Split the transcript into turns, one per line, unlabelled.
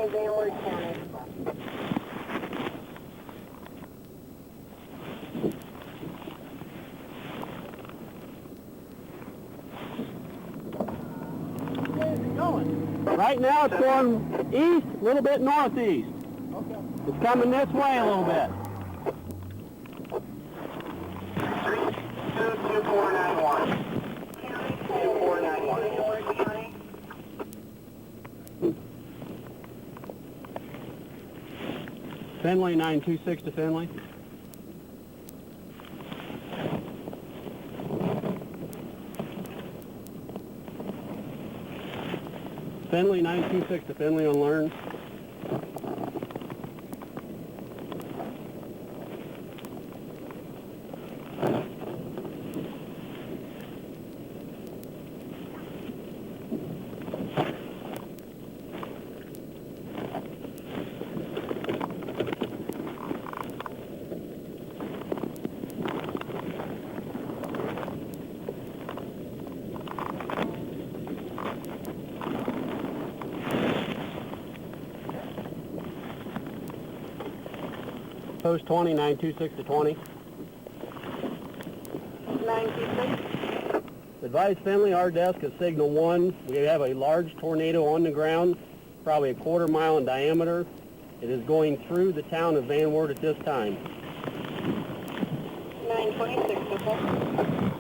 County, Van Wert County.
Right now it's going east, a little bit northeast.
Okay.
It's coming this way a little bit.
322491. 2491.
Finley, 926 to Finley. Finley, 926 to Finley on Learn. Post 20, 926 to 20.
926.
Advise Finley, our desk is signal 1. We have a large tornado on the ground, probably a quarter-mile in diameter. It is going through the town of Van Wert at this time.
926, okay.